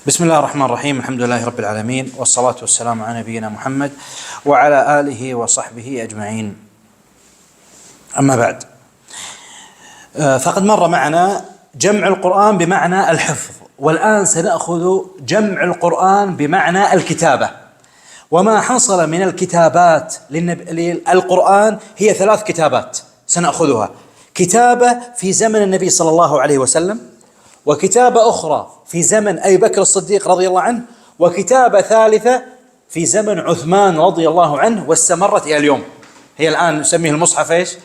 بسم الله الرحمن الرحيم. الحمد لله رب العالمين، والصلاة والسلام على نبينا محمد وعلى آله وصحبه أجمعين. أما بعد، فقد مر معنا جمع القرآن بمعنى الحفظ، والآن سنأخذ جمع القرآن بمعنى الكتابة. وما حصل من الكتابات للقرآن هي 3 كتابات سنأخذها: كتابة في زمن النبي صلى الله عليه وسلم، وكتابة أخرى في زمن أبي بكر الصديق رضي الله عنه، وكتابة ثالثة في زمن عثمان رضي الله عنه واستمرت إلى اليوم. هي الآن نسميه المصحف إيش؟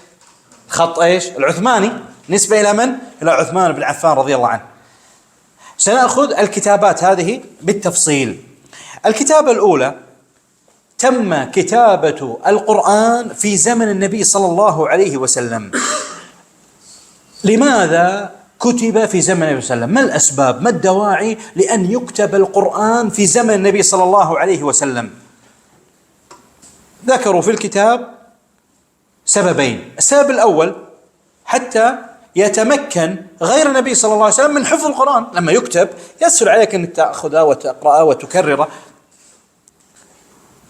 خط إيش؟ العثماني، نسبة إلى من؟ إلى عثمان بن عفان رضي الله عنه. سنأخذ الكتابات هذه بالتفصيل. الكتابة الأولى: تم كتابة القرآن في زمن النبي صلى الله عليه وسلم. لماذا كتب في زمن النبي صلى الله عليه وسلم؟ ما الأسباب؟ ما الدواعي لأن يكتب القرآن في زمن النبي صلى الله عليه وسلم؟ ذكروا في الكتاب سببين. السبب الأول: حتى يتمكن غير النبي صلى الله عليه وسلم من حفظ القرآن. لما يكتب يسهل عليك أن تأخذه وتقرأه وتكرره،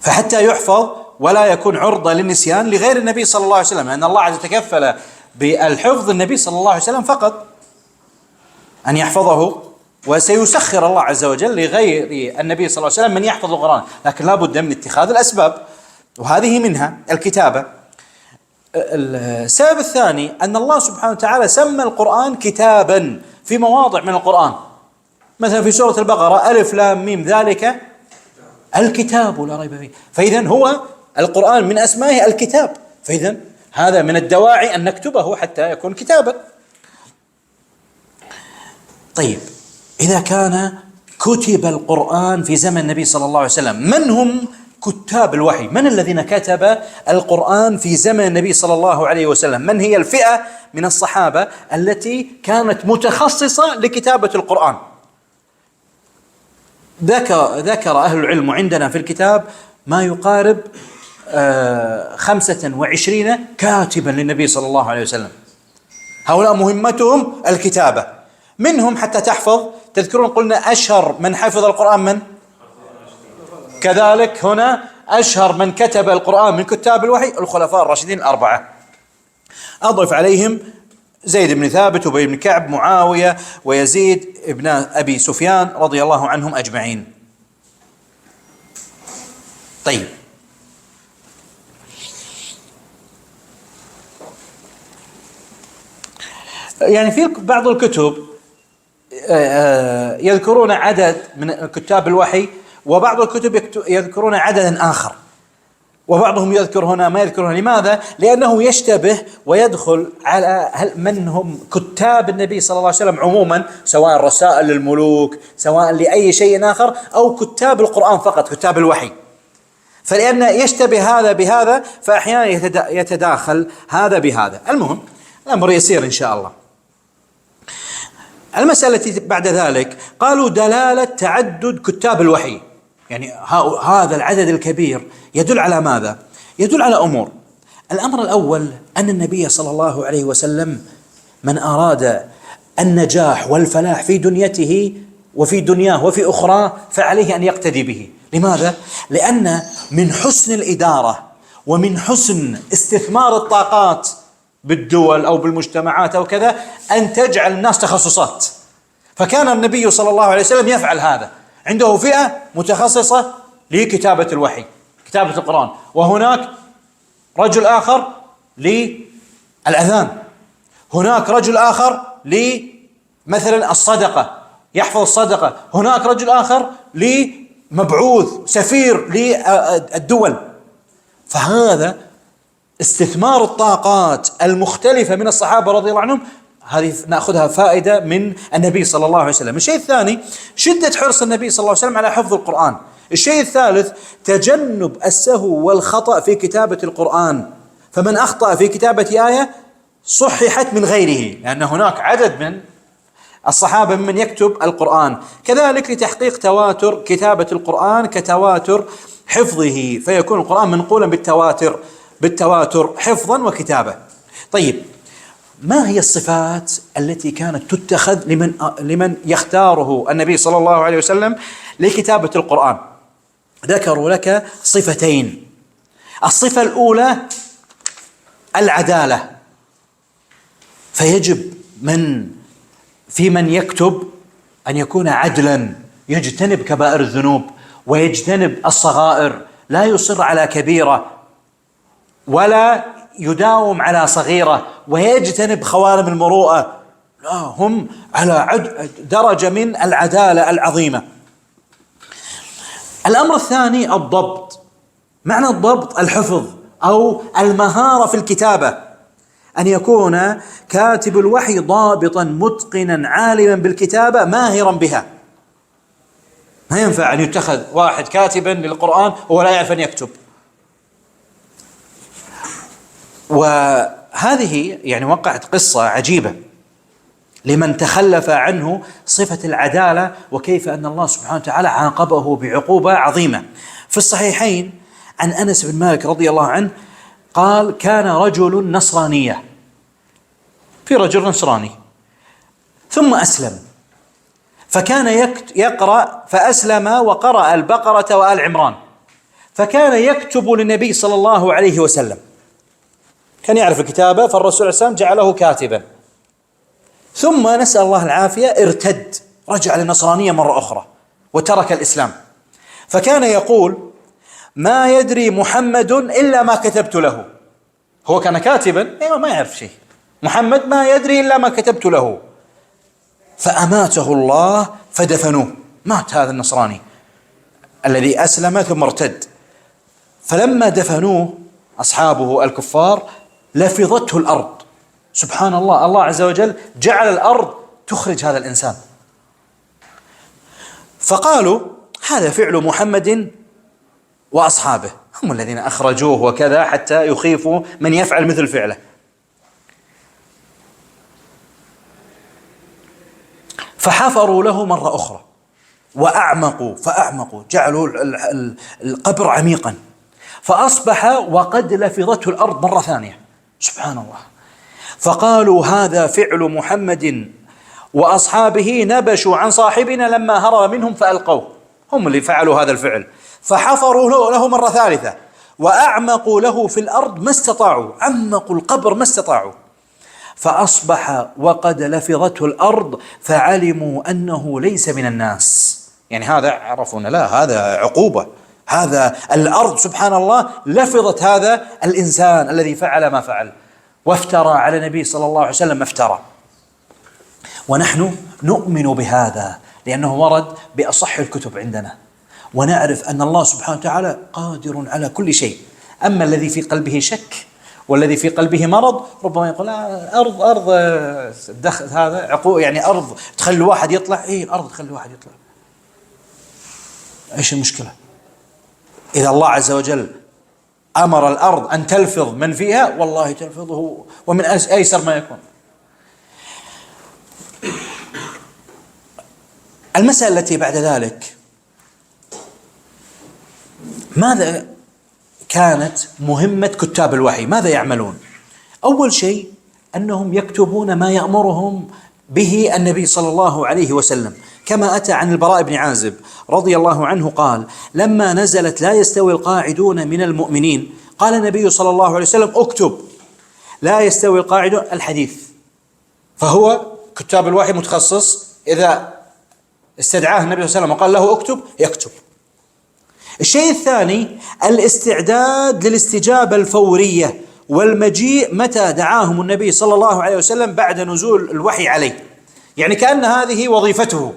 فحتى يحفظ ولا يكون عرضة للنسيان لغير النبي صلى الله عليه وسلم، لأن الله عز وجل تكفل بالحفظ النبي صلى الله عليه وسلم فقط أن يحفظه، وسيسخر الله عز وجل لغير النبي صلى الله عليه وسلم من يحفظ القرآن، لكن لا بد من اتخاذ الأسباب، وهذه منها الكتابة. السبب الثاني أن الله سبحانه وتعالى سمى القرآن كتابا في مواضع من القرآن، مثلا في سورة البقرة: ألف لام ميم ذلك الكتاب لا ريب فيه. فإذا هو القرآن من أسمائه الكتاب، فإذا هذا من الدواعي أن نكتبه حتى يكون كتابا. طيب، إذا كان كتب القرآن في زمن النبي صلى الله عليه وسلم، من هم كتاب الوحي؟ من الذين كتب القرآن في زمن النبي صلى الله عليه وسلم؟ من هي الفئة من الصحابة التي كانت متخصصة لكتابة القرآن؟ ذكر أهل العلم عندنا في الكتاب ما يقارب 25 كاتبا للنبي صلى الله عليه وسلم. هؤلاء مهمتهم الكتابة. منهم حتى تحفظ، تذكرون قلنا أشهر من حفظ القرآن من؟ كذلك هنا أشهر من كتب القرآن من كتاب الوحي الخلفاء الراشدين 4. أضف عليهم زيد بن ثابت وأبي بن كعب، معاوية، ويزيد ابن أبي سفيان رضي الله عنهم أجمعين. طيب، يعني في بعض الكتب يذكرون عدد من كتاب الوحي، وبعض الكتب يذكرون عددا آخر، وبعضهم يذكر هنا ما يذكر هنا. لماذا؟ لأنه يشتبه ويدخل على من هم كتاب النبي صلى الله عليه وسلم عموما، سواء رسائل للملوك، سواء لأي شيء آخر، أو كتاب القرآن فقط، كتاب الوحي. فلأن يشتبه هذا بهذا، فأحيانا يتداخل هذا بهذا. المهم الأمر يسير إن شاء الله. المسألة التي بعد ذلك قالوا دلالة تعدد كتاب الوحي، يعني هذا العدد الكبير يدل على ماذا؟ يدل على أمور. الأمر الأول أن النبي صلى الله عليه وسلم من أراد النجاح والفلاح في دنيته وفي دنياه وفي أخراه فعليه أن يقتدي به. لماذا؟ لأن من حسن الإدارة ومن حسن استثمار الطاقات بالدول أو بالمجتمعات أو كذا أن تجعل الناس تخصصات. فكان النبي صلى الله عليه وسلم يفعل هذا، عنده فئة متخصصة لكتابة الوحي، كتابة القرآن، وهناك رجل آخر للأذان، هناك رجل آخر لمثلا الصدقة يحفظ الصدقة، هناك رجل آخر لمبعوث سفير للدول. فهذا استثمار الطاقات المختلفة من الصحابة رضي الله عنهم، هذه نأخذها فائدة من النبي صلى الله عليه وسلم. الشيء الثاني شدة حرص النبي صلى الله عليه وسلم على حفظ القرآن. الشيء الثالث تجنب السهو والخطأ في كتابة القرآن، فمن أخطأ في كتابة آية صححت من غيره، لأن هناك عدد من الصحابة من يكتب القرآن. كذلك لتحقيق تواتر كتابة القرآن كتواتر حفظه، فيكون القرآن منقولا بالتواتر حفظا وكتابة. طيب، ما هي الصفات التي كانت تتخذ لمن يختاره النبي صلى الله عليه وسلم لكتابة القرآن؟ ذكروا لك صفتين. الصفة الأولى العدالة، فيجب في من يكتب أن يكون عدلا، يجتنب كبائر الذنوب ويجتنب الصغائر، لا يصر على كبيرة ولا يداوم على صغيرة، ويجتنب خوارم المروءة، لا، هم على درجة من العدالة العظيمة. الأمر الثاني الضبط. معنى الضبط الحفظ أو المهارة في الكتابة، أن يكون كاتب الوحي ضابطا متقنا عالما بالكتابة ماهرا بها. ما ينفع أن يتخذ واحد كاتبا للقرآن وهو لا يعرف أن يكتب. وهذه يعني وقعت قصة عجيبة لمن تخلف عنه صفة العدالة، وكيف أن الله سبحانه وتعالى عاقبه بعقوبة عظيمة. في الصحيحين عن أنس بن مالك رضي الله عنه قال: كان رجل نصرانية، في رجل نصراني ثم أسلم، فكان يقرأ، فأسلم وقرأ البقرة وآل عمران، فكان يكتب للنبي صلى الله عليه وسلم، كان يعرف الكتابة، فالرسول صلى الله عليه وسلم جعله كاتبا. ثم نسأل الله العافية ارتد، رجع للنصرانية مرة أخرى وترك الإسلام، فكان يقول: ما يدري محمد إلا ما كتبت له. هو كان كاتبا ما يعرف شيء، محمد ما يدري إلا ما كتبت له. فأماته الله فدفنوه، مات هذا النصراني الذي أسلم ثم ارتد. فلما دفنوه أصحابه الكفار لفظته الأرض. سبحان الله، الله عز وجل جعل الأرض تخرج هذا الإنسان. فقالوا: هذا فعل محمد وأصحابه، هم الذين أخرجوه وكذا، حتى يخيفوا من يفعل مثل فعله. فحفروا له مرة أخرى فأعمقوا، جعلوا القبر عميقا، فأصبح وقد لفظته الأرض مرة ثانية. سبحان الله. فقالوا: هذا فعل محمد وأصحابه، نبشوا عن صاحبنا لما هرب منهم فألقوه، هم اللي فعلوا هذا الفعل. فحفروا له مرة ثالثة وأعمقوا له في الأرض ما استطاعوا، عمقوا القبر ما استطاعوا، فأصبح وقد لفظته الأرض، فعلموا أنه ليس من الناس. يعني هذا عرفونا، لا، هذا عقوبة، هذا الأرض سبحان الله لفظت هذا الإنسان الذي فعل ما فعل، وافترى على النبي صلى الله عليه وسلم ما افترى. ونحن نؤمن بهذا لأنه ورد بأصح الكتب عندنا، ونعرف أن الله سبحانه وتعالى قادر على كل شيء. أما الذي في قلبه شك والذي في قلبه مرض ربما يقول: أرض دخل هذا عقوق، يعني أرض تخلي واحد يطلع، الأرض تخلي واحد يطلع، إيش المشكلة؟ إذا الله عز وجل أمر الأرض أن تلفظ من فيها، والله تلفظه، ومن أيسر ما يكون. المسألة التي بعد ذلك، ماذا كانت مهمة كتاب الوحي؟ ماذا يعملون؟ أول شيء أنهم يكتبون ما يأمرهم به النبي صلى الله عليه وسلم، كما أتى عن البراء بن عازب رضي الله عنه قال: لما نزلت لا يستوي القاعدون من المؤمنين، قال النبي صلى الله عليه وسلم: اكتب لا يستوي القاعدون، الحديث. فهو كتاب الوحي متخصص، إذا استدعاه النبي صلى الله عليه وسلم وقال له اكتب يكتب. الشيء الثاني الاستعداد للاستجابة الفورية والمجيء متى دعاهم النبي صلى الله عليه وسلم بعد نزول الوحي عليه، يعني كأن هذه وظيفته،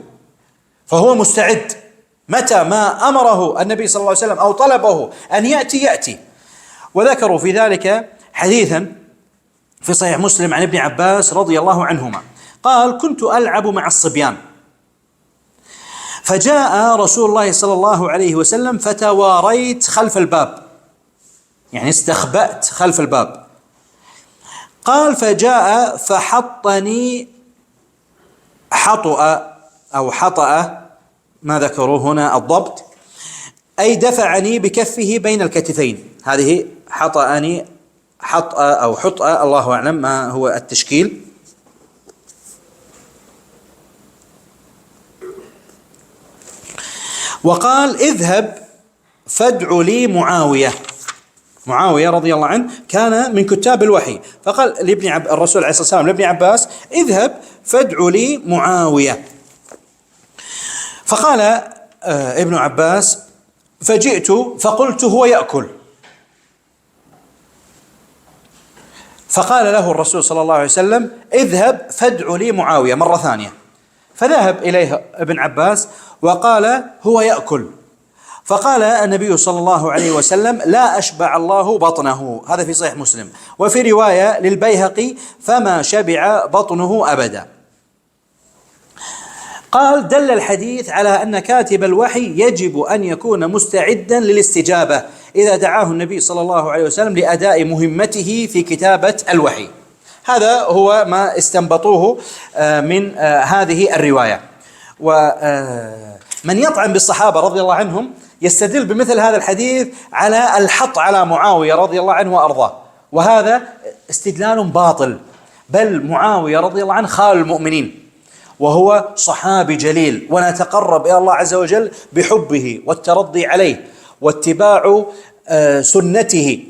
فهو مستعد متى ما أمره النبي صلى الله عليه وسلم أو طلبه أن يأتي. وذكروا في ذلك حديثا في صحيح مسلم عن ابن عباس رضي الله عنهما قال: كنت ألعب مع الصبيان، فجاء رسول الله صلى الله عليه وسلم فتواريت خلف الباب، يعني استخبأت خلف الباب. قال: فجاء فحطني، حطأ أو حطأ، ما ذكروا هنا الضبط، أي دفعني بكفه بين الكتفين، هذه حطأني حطأ أو حطأ، الله أعلم ما هو التشكيل. وقال اذهب فادع لي معاوية. معاوية رضي الله عنه كان من كتاب الوحي، فقال الرسول عليه الصلاة والسلام لابن عباس اذهب فادع لي معاوية. فقال ابن عباس فجئت فقلت هو يأكل، فقال له الرسول صلى الله عليه وسلم اذهب فادع لي معاوية مرة ثانية، فذهب إليه ابن عباس وقال هو يأكل، فقال النبي صلى الله عليه وسلم لا أشبع الله بطنه، هذا في صحيح مسلم. وفي رواية للبيهقي فما شبع بطنه أبدا. قال دل الحديث على أن كاتب الوحي يجب أن يكون مستعدا للاستجابة إذا دعاه النبي صلى الله عليه وسلم لأداء مهمته في كتابة الوحي. هذا هو ما استنبطوه من هذه الرواية. ومن يطعن بالصحابة رضي الله عنهم يستدل بمثل هذا الحديث على الحط على معاوية رضي الله عنه وأرضاه، وهذا استدلال باطل. بل معاوية رضي الله عنه خال المؤمنين، وهو صحابي جليل، ونتقرب إلى الله عز وجل بحبه والترضي عليه واتباع سنته.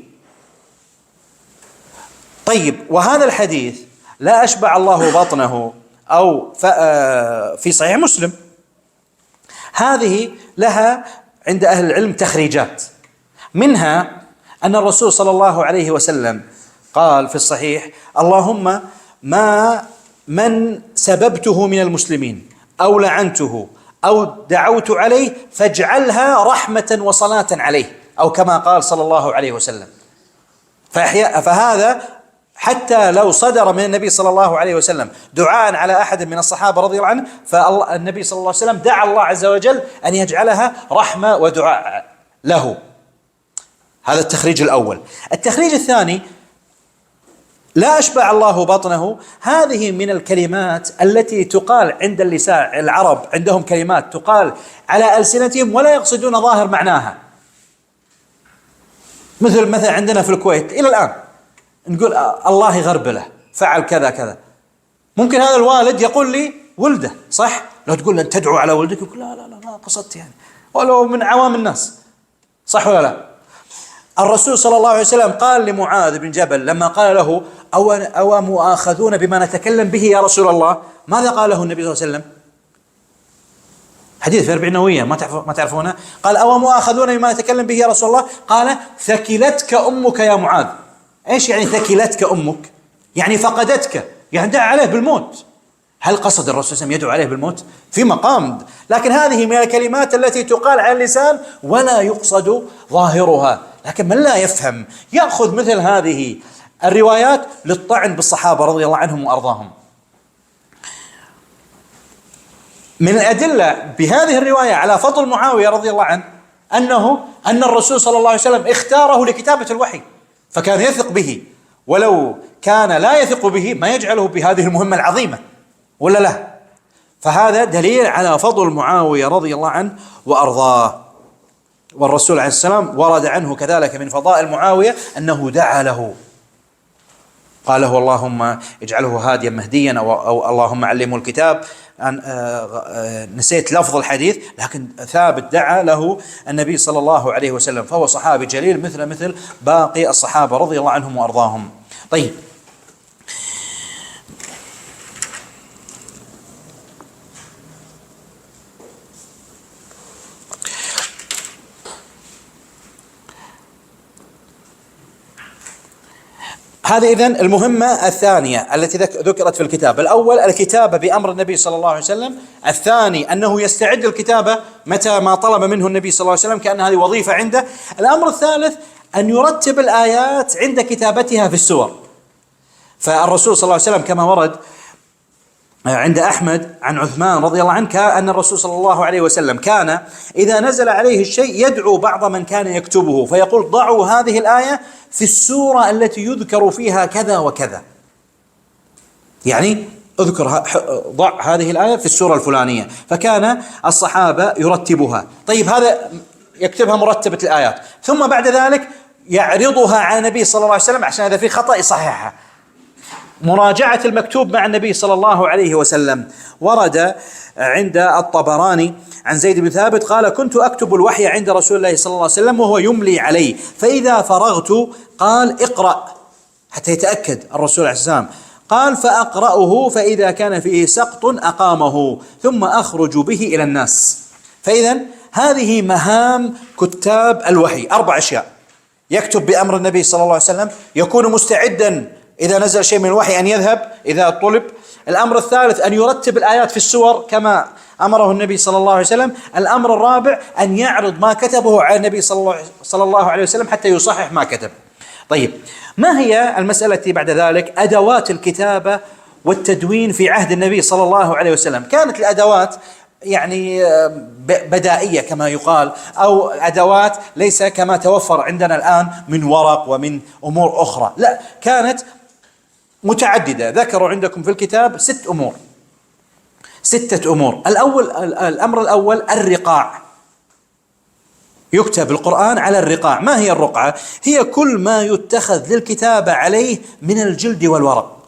طيب، وهذا الحديث لا أشبع الله بطنه أو في صحيح مسلم، هذه لها عند أهل العلم تخريجات، منها أن الرسول صلى الله عليه وسلم قال في الصحيح اللهم من سببته من المسلمين أو لعنته أو دعوت عليه فاجعلها رحمة وصلاة عليه، أو كما قال صلى الله عليه وسلم. فهذا حتى لو صدر من النبي صلى الله عليه وسلم دعاء على أحد من الصحابة رضي الله عنه، فالنبي صلى الله عليه وسلم دعا الله عز وجل أن يجعلها رحمة ودعاء له. هذا التخريج الأول. التخريج الثاني لا أشبع الله بطنه، هذه من الكلمات التي تقال عند اللسان. العرب عندهم كلمات تقال على ألسنتهم ولا يقصدون ظاهر معناها، مثل عندنا في الكويت إلى الآن نقول الله يغربله فعل كذا كذا. ممكن هذا الوالد يقول لي ولده، صح؟ لو تقول أن تدعو على ولدك يقول لا لا لا ما قصدت يعني، ولو من عوام الناس، صح ولا لا؟ الرسول صلى الله عليه وسلم قال لمعاذ بن جبل لما قال له أو مؤاخذون بما نتكلم به يا رسول الله، ماذا قال له النبي صلى الله عليه وسلم؟ حديث في 40 نووية ما تعرفونه. قال أو مؤاخذون بما نتكلم به يا رسول الله؟ قال ثكلتك أمك يا معاذ. إيش يعني ثكلتك أمك؟ يعني فقدتك، يعني دعا عليه بالموت. هل قصد الرسول صلى الله عليه وسلم يدعو عليه بالموت؟ في مقام، لكن هذه من الكلمات التي تقال على اللسان ولا يقصد ظاهرها. لكن من لا يفهم يأخذ مثل هذه الروايات للطعن بالصحابة رضي الله عنهم وأرضاهم. من الأدلة بهذه الرواية على فضل معاوية رضي الله عنه أن الرسول صلى الله عليه وسلم اختاره لكتابة الوحي، فكان يثق به، ولو كان لا يثق به ما يجعله بهذه المهمة العظيمة، ولا لا؟ فهذا دليل على فضل معاوية رضي الله عنه وأرضاه. والرسول عليه السلام ورد عنه كذلك من فضائل معاوية أنه دعا له، قال له اللهم اجعله هاديا مهديا أو اللهم علمه الكتاب. نسيت لفظ الحديث، لكن ثابت دعا له النبي صلى الله عليه وسلم، فهو صحابي جليل مثل باقي الصحابة رضي الله عنهم وأرضاهم. طيب، هذه إذن المهمة الثانية التي ذكرت في الكتاب. الأول الكتابة بأمر النبي صلى الله عليه وسلم، الثاني أنه يستعد الكتابة متى ما طلب منه النبي صلى الله عليه وسلم كأن هذه وظيفة عنده. الأمر الثالث أن يرتب الآيات عند كتابتها في السور. فالرسول صلى الله عليه وسلم كما ورد عند أحمد عن عثمان رضي الله عنه أن الرسول صلى الله عليه وسلم كان إذا نزل عليه الشيء يدعو بعض من كان يكتبه فيقول ضعوا هذه الآية في السورة التي يذكر فيها كذا وكذا، يعني ضع هذه الآية في السورة الفلانية، فكان الصحابة يرتبها. طيب، هذا يكتبها مرتبة الآيات، ثم بعد ذلك يعرضها على النبي صلى الله عليه وسلم عشان إذا في خطأ يصححها. مراجعة المكتوب مع النبي صلى الله عليه وسلم ورد عند الطبراني عن زيد بن ثابت قال: كنت أكتب الوحي عند رسول الله صلى الله عليه وسلم وهو يملي علي، فإذا فرغت قال: اقرأ، حتى يتأكد الرسول عليه السلام. قال: فأقرأه، فإذا كان فيه سقط أقامه، ثم أخرج به إلى الناس. فإذا هذه مهام كتاب الوحي، 4 أشياء: يكتب بأمر النبي صلى الله عليه وسلم، يكون مستعدا إذا نزل شيء من الوحي أن يذهب إذا طلب. الأمر الثالث أن يرتب الآيات في السور كما أمره النبي صلى الله عليه وسلم. الأمر الرابع أن يعرض ما كتبه على النبي صلى الله عليه وسلم حتى يصحح ما كتب. طيب، ما هي المسألة التي بعد ذلك؟ أدوات الكتابة والتدوين في عهد النبي صلى الله عليه وسلم. كانت الأدوات يعني بدائية كما يقال، أو أدوات ليس كما توفر عندنا الآن من ورق ومن أمور أخرى، لا، كانت متعددة. ذكروا عندكم في الكتاب 6 أمور، 6 أمور. الأمر الأول الرقاع، يكتب القرآن على الرقاع. ما هي الرقعة؟ هي كل ما يتخذ للكتابة عليه من الجلد والورق،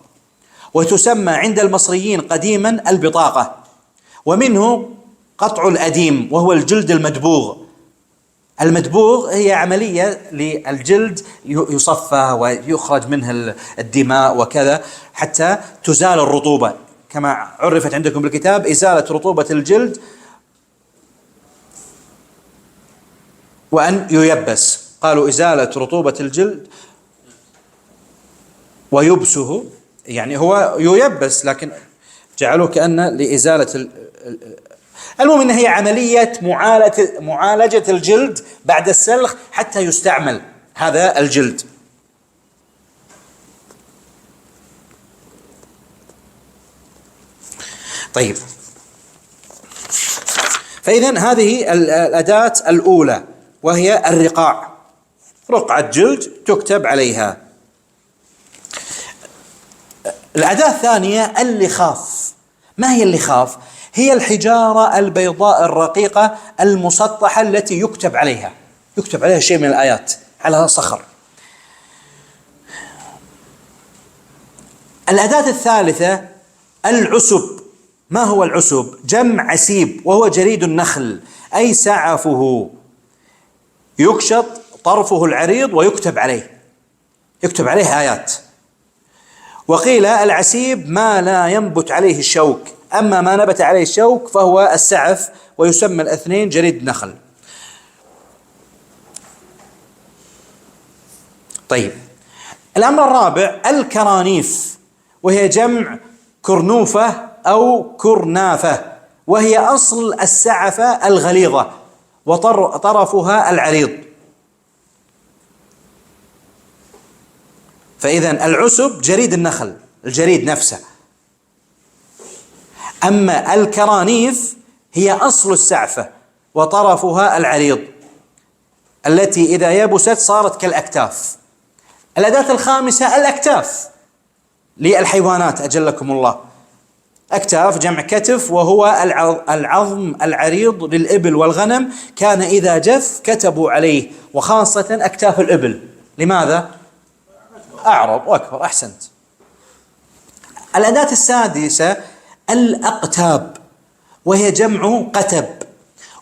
وتسمى عند المصريين قديما البطاقة، ومنه قطع الأديم وهو الجلد المدبوغ. المدبوغ هي عملية للجلد يصفى ويخرج منه الدماء وكذا حتى تزال الرطوبة، كما عرفت عندكم بالكتاب: إزالة رطوبة الجلد وأن ييبس. قالوا إزالة رطوبة الجلد ويبسه، يعني هو ييبس لكن جعلوه كأن لإزالة المهم إن هي عملية معالجة الجلد بعد السلخ حتى يستعمل هذا الجلد. طيب، فإذن هذه الأداة الأولى وهي الرقاع، رقعة جلد تكتب عليها. الأداة الثانية اللخاف. ما هي اللخاف؟ هي الحجارة البيضاء الرقيقة المسطحة التي يكتب عليها شيء من الآيات على صخر. الأداة الثالثة العسب. ما هو العسب؟ جمع عسيب، وهو جريد النخل، أي سعفه يكشط طرفه العريض ويكتب عليه، يكتب عليه آيات. وقيل العسيب ما لا ينبت عليه الشوك، أما ما نبت عليه الشوك فهو السعف، ويسمى الاثنين جريد نخل. طيب، الأمر الرابع الكرانيف، وهي جمع كرنوفة أو كرنافة، وهي أصل السعفة الغليظة وطرفها العريض. فإذن العسب جريد النخل، الجريد نفسه. أما الكرانيف هي أصل السعفة وطرفها العريض، التي إذا يبست صارت كالأكتاف. الأداة الخامسة الأكتاف للحيوانات، أجلكم الله. أكتاف جمع كتف، وهو العظم العريض للإبل والغنم، كان إذا جف كتبوا عليه، وخاصة أكتاف الإبل. لماذا؟ أعرض وأكبر. أحسنت. الأداة السادسة الأقتاب، وهي جمع قتب،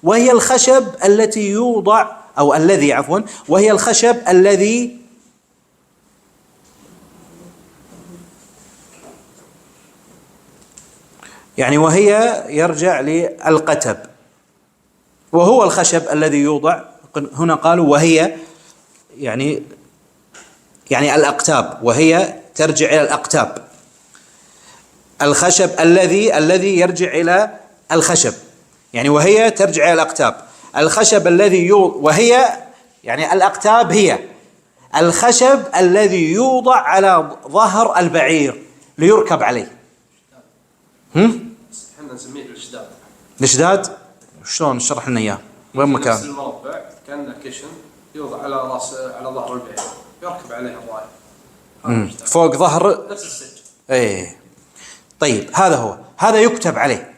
وهي الخشب التي يوضع أو الذي عفوا وهي الخشب الذي يعني وهي يرجع للقتب، وهو الخشب الذي يوضع. هنا قالوا وهي يعني الأقتاب، وهي ترجع إلى الأقتاب. الخشب الذي يرجع إلى الخشب، يعني وهي ترجع إلى الأقتاب. الخشب الذي وهي يعني الأقتاب هي الخشب الذي يوضع على ظهر البعير ليركب عليه. احنا نسميه الاشداد. الاشداد شلون؟ اشرح لنا اياه. وين مكان؟ نفس المربع كأنه كشن يوضع على ظهر البعير يركب عليه الراية فوق ظهر نفس السج. ايه. طيب، هذا يكتب عليه،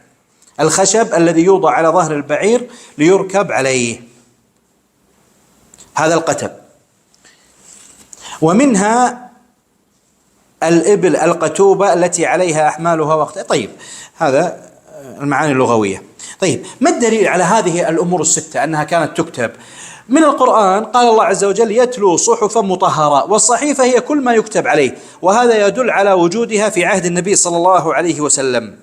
الخشب الذي يوضع على ظهر البعير ليركب عليه، هذا القتب. ومنها الإبل القتوبة التي عليها أحمالها وقت. طيب هذا المعاني اللغوية. طيب ما الدليل على هذه الأمور الستة أنها كانت تكتب؟ من القرآن قال الله عز وجل: يتلو صحفا مطهرة، والصحيفة هي كل ما يكتب عليه، وهذا يدل على وجودها في عهد النبي صلى الله عليه وسلم.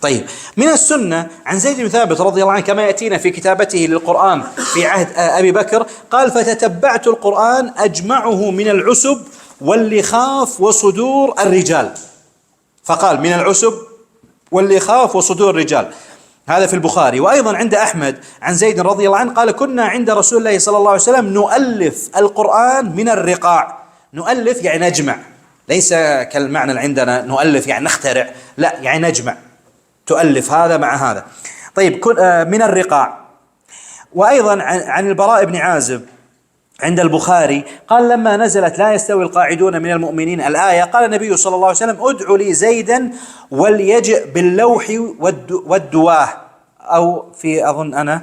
طيب من السنة عن زيد بن ثابت رضي الله عنه كما يأتينا في كتابته للقرآن في عهد أبي بكر، قال: فتتبعت القرآن أجمعه من العسب واللخاف وصدور الرجال. فقال: من العسب واللخاف وصدور الرجال. هذا في البخاري. وأيضا عند أحمد عن زيد رضي الله عنه قال: كنا عند رسول الله صلى الله عليه وسلم نؤلف القرآن من الرقاع. نؤلف يعني نجمع، ليس كالمعنى اللي عندنا نؤلف يعني نخترع، لا يعني نجمع، تؤلف هذا مع هذا. طيب من الرقاع. وأيضا عن البراء بن عازب عند البخاري قال: لما نزلت لا يستوي القاعدون من المؤمنين الآية، قال النبي صلى الله عليه وسلم: ادعوا لي زيدا وليجئ باللوح والدواه، أو في أظن أنا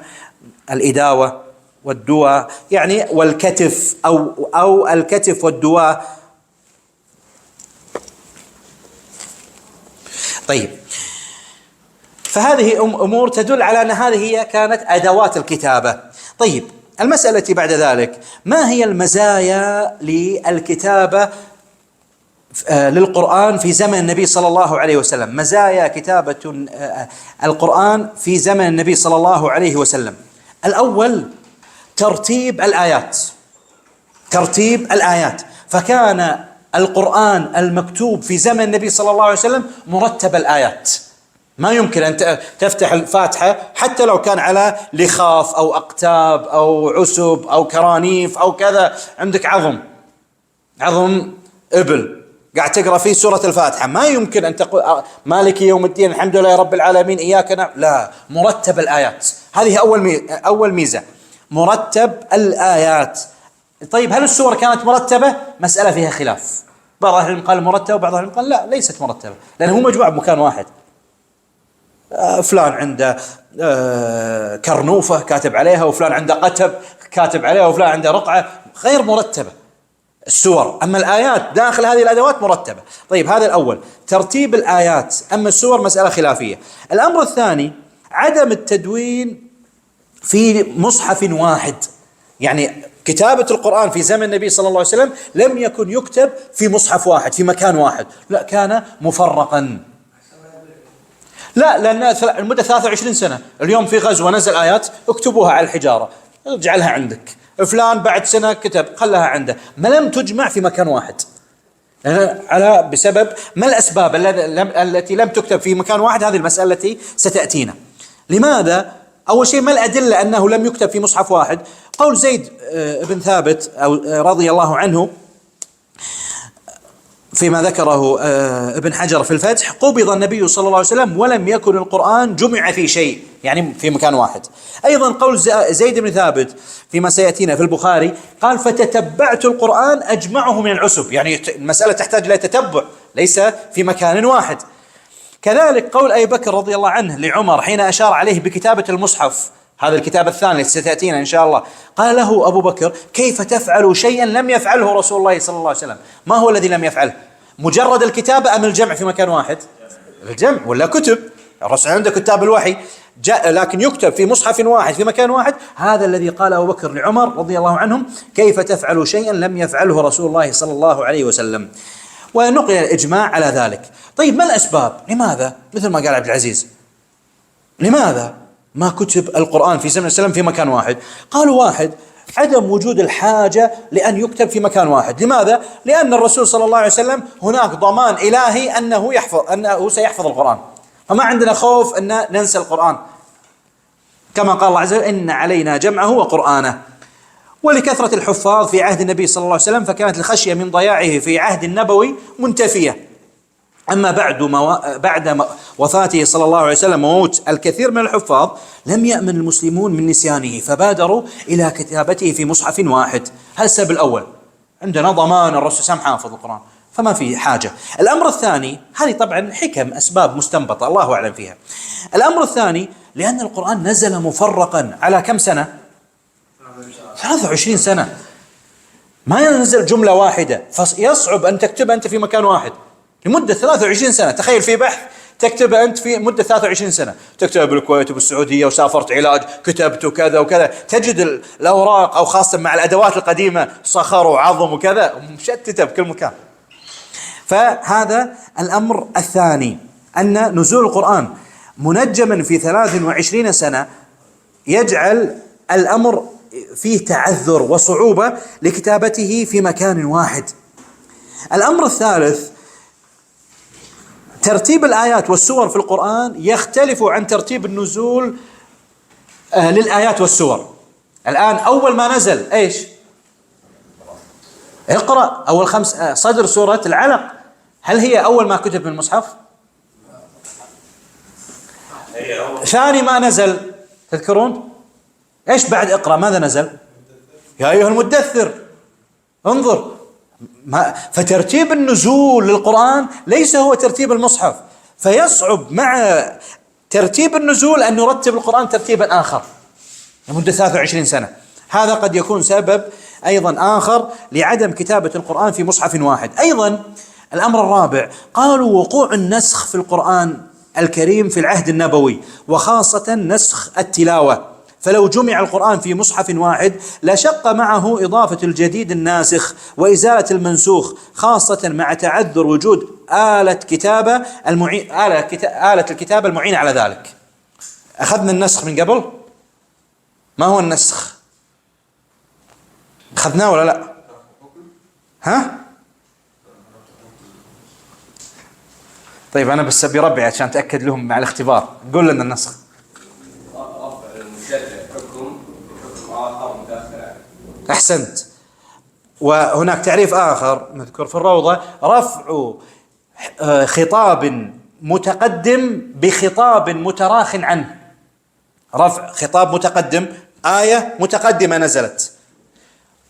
الإداوة والدواء يعني والكتف، أو الكتف والدواء. طيب فهذه أمور تدل على أن هذه هي كانت أدوات الكتابة. طيب المسألة التي بعد ذلك: ما هي المزايا للكتابة للقرآن في زمن النبي صلى الله عليه وسلم؟ مزايا كتابة القرآن في زمن النبي صلى الله عليه وسلم. الأول ترتيب الآيات. ترتيب الآيات، فكان القرآن المكتوب في زمن النبي صلى الله عليه وسلم مرتب الآيات. ما يمكن أن تفتح الفاتحة حتى لو كان على لخاف أو أقتاب أو عسب أو كرانيف أو كذا، عندك عظم إبل قاعد تقرأ فيه سورة الفاتحة، ما يمكن أن تقول مالك يوم الدين الحمد لله رب العالمين إياك نعبد. لا، مرتب الآيات. هذه أول ميزة، مرتب الآيات. طيب هل السور كانت مرتبة؟ مسألة فيها خلاف، بعض أهل العلم قال مرتبة وبعض أهل العلم قال لا ليست مرتبة، لأنه هو مجموعة بمكان واحد. فلان عنده كرنوفة كاتب عليها، وفلان عنده قتب كاتب عليها، وفلان عنده رقعة، غير مرتبة السور. أما الآيات داخل هذه الأدوات مرتبة. طيب هذا الأول، ترتيب الآيات. أما السور مسألة خلافية. الأمر الثاني عدم التدوين في مصحف واحد، يعني كتابة القرآن في زمن النبي صلى الله عليه وسلم لم يكن يكتب في مصحف واحد في مكان واحد، لا كان مفرقا. لا، لأن المدة 23 سنة، اليوم في غزوة نزل آيات اكتبوها على الحجارة اجعلها عندك، فلان بعد سنة كتب خلها عنده، ما لم تجمع في مكان واحد. على بسبب ما الأسباب التي لم تكتب في مكان واحد؟ هذه المسألة التي ستأتينا. لماذا؟ أول شيء ما الأدلة أنه لم يكتب في مصحف واحد؟ قول زيد بن ثابت أو رضي الله عنه فيما ذكره ابن حجر في الفتح: قبض النبي صلى الله عليه وسلم ولم يكن القرآن جمع في شيء، يعني في مكان واحد. أيضا قول زيد بن ثابت فيما سيأتينا في البخاري قال: فتتبعت القرآن أجمعه من العسب، يعني المسألة تحتاج إلى تتبع، ليس في مكان واحد. كذلك قول أبي بكر رضي الله عنه لعمر حين أشار عليه بكتابة المصحف، هذا الكتاب الثاني التي ستأتينا إن شاء الله، قال له أبو بكر: كيف تفعل شيئا لم يفعله رسول الله صلى الله عليه وسلم؟ ما هو الذي لم يفعله؟ مجرد الكتابة أم الجمع في مكان واحد؟ الجمع، ولا كتب الرسول عنده كتاب الوحي لكن يكتب في مصحف واحد في مكان واحد. هذا الذي قال أبو بكر لعمر رضي الله عنهم: كيف تفعل شيئا لم يفعله رسول الله صلى الله عليه وسلم. ونقل الإجماع على ذلك. طيب ما الأسباب؟ لماذا مثل ما قال عبد العزيز لماذا ما كتب القرآن في زمن السلام في مكان واحد؟ قالوا: واحد، عدم وجود الحاجة لأن يكتب في مكان واحد. لماذا؟ لأن الرسول صلى الله عليه وسلم هناك ضمان إلهي أنه سيحفظ القرآن، فما عندنا خوف أن ننسى القرآن، كما قال الله عز وجل: إن علينا جمعه وقرآنه. ولكثرة الحفاظ في عهد النبي صلى الله عليه وسلم فكانت الخشية من ضياعه في عهد النبوي منتفية. أما بعد وفاته صلى الله عليه وسلم وموت الكثير من الحفاظ لم يأمن المسلمون من نسيانه، فبادروا إلى كتابته في مصحف واحد. هذا السبب الأول، عندنا ضمان الرسول سام حافظ القرآن فما في حاجة. الأمر الثاني، هذه طبعا حكم أسباب مستنبطة الله أعلم فيها. الأمر الثاني، لأن القرآن نزل مفرقا على كم سنة؟ 23 سنة ما ينزل جملة واحدة، فيصعب أن تكتبها أنت في مكان واحد لمدة 23 سنة. تخيل في بحث تكتبه أنت في مدة 23 سنة، تكتب بالكويت وبالسعودية وسافرت علاج كتبت وكذا وكذا، تجد الأوراق أو خاصة مع الأدوات القديمة صخر وعظم وكذا مشتتة بكل مكان. فهذا الأمر الثاني، أن نزول القرآن منجما في 23 سنة يجعل الأمر فيه تعذر وصعوبة لكتابته في مكان واحد. الأمر الثالث، ترتيب الآيات والسور في القرآن يختلف عن ترتيب النزول للآيات والسور. الآن أول ما نزل إيش؟ اقرأ، أول 5 صدر سورة العلق، هل هي أول ما كتب من المصحف؟ ثاني ما نزل تذكرون؟ إيش بعد اقرأ ماذا نزل؟ يا أيها المدثر. انظر، فترتيب النزول للقرآن ليس هو ترتيب المصحف، فيصعب مع ترتيب النزول أن نرتب القرآن ترتيبا آخر لمدة 23 سنة. هذا قد يكون سبب أيضا آخر لعدم كتابة القرآن في مصحف واحد. أيضا الأمر الرابع، قالوا وقوع النسخ في القرآن الكريم في العهد النبوي، وخاصة نسخ التلاوة، فلو جمع القرآن في مصحف واحد لشق معه إضافة الجديد الناسخ وإزالة المنسوخ، خاصة مع تعذر وجود آلة الكتابة المعينة على ذلك. أخذنا النسخ من قبل، ما هو النسخ؟ أخذناه ولا لا؟ ها؟ طيب أنا بس أبي ربعي عشان أتأكد لهم مع الاختبار، قول لنا النسخ. أحسنت. وهناك تعريف آخر نذكر في الروضة، رفع خطاب متقدم بخطاب متراخ عنه. رفع خطاب متقدم، آية متقدمة نزلت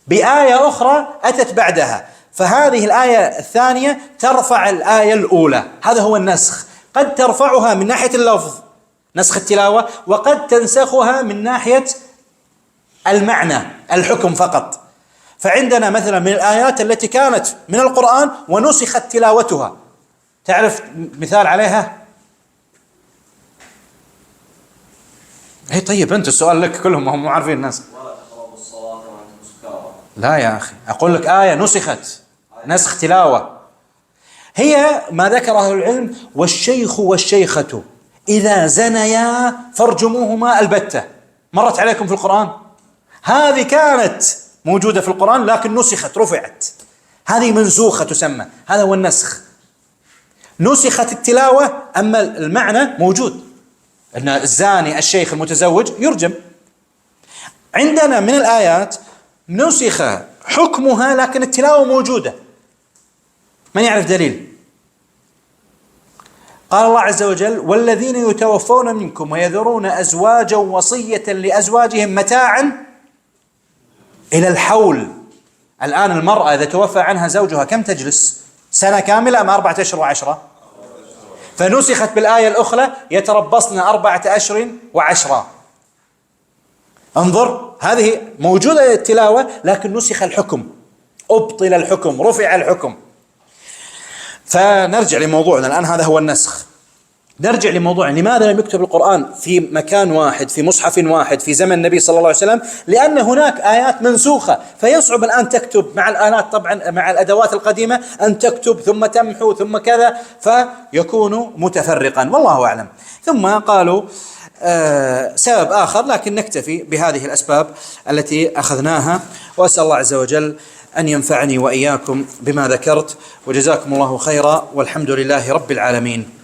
بآية أخرى أتت بعدها، فهذه الآية الثانية ترفع الآية الأولى، هذا هو النسخ. قد ترفعها من ناحية اللفظ نسخ التلاوة، وقد تنسخها من ناحية المعنى الحكم فقط. فعندنا مثلا من الآيات التي كانت من القرآن ونسخت تلاوتها، تعرف مثال عليها؟ هي طيب أنت السؤال لك، كلهم هم عارفين الناس. لا يا أخي، أقول لك آية نسخت نسخ تلاوة، هي ما ذكره العلم: والشيخ والشيخة إذا زنيا فارجموهما البتة. مرت عليكم في القرآن؟ هذه كانت موجودة في القرآن لكن نسخت، رفعت، هذه منسوخة تسمى، هذا هو النسخ. نسخت التلاوة أما المعنى موجود، أن الزاني الشيخ المتزوج يرجم. عندنا من الآيات نسخ حكمها لكن التلاوة موجودة، من يعرف دليل؟ قال الله عز وجل: والذين يتوفون منكم ويذرون أزواجا وصية لأزواجهم متاعا إلى الحول. الآن المرأة إذا توفى عنها زوجها كم تجلس؟ سنة كاملة أم 4 أشهر و10؟ فنسخت بالآية الأخرى: يتربصن 4 أشهر و10. انظر، هذه موجودة التلاوة لكن نسخ الحكم، أبطل الحكم، رفع الحكم. فنرجع لموضوعنا الآن، هذا هو النسخ. نرجع لموضوعنا، لماذا لم يكتب القرآن في مكان واحد في مصحف واحد في زمن النبي صلى الله عليه وسلم؟ لأن هناك آيات منسوخة، فيصعب الآن تكتب مع الآلات طبعا مع الأدوات القديمة أن تكتب ثم تمحو ثم كذا، فيكون متفرقا، والله أعلم. ثم قالوا سبب آخر، لكن نكتفي بهذه الأسباب التي أخذناها، وأسأل الله عز وجل أن ينفعني وإياكم بما ذكرت، وجزاكم الله خيرا، والحمد لله رب العالمين.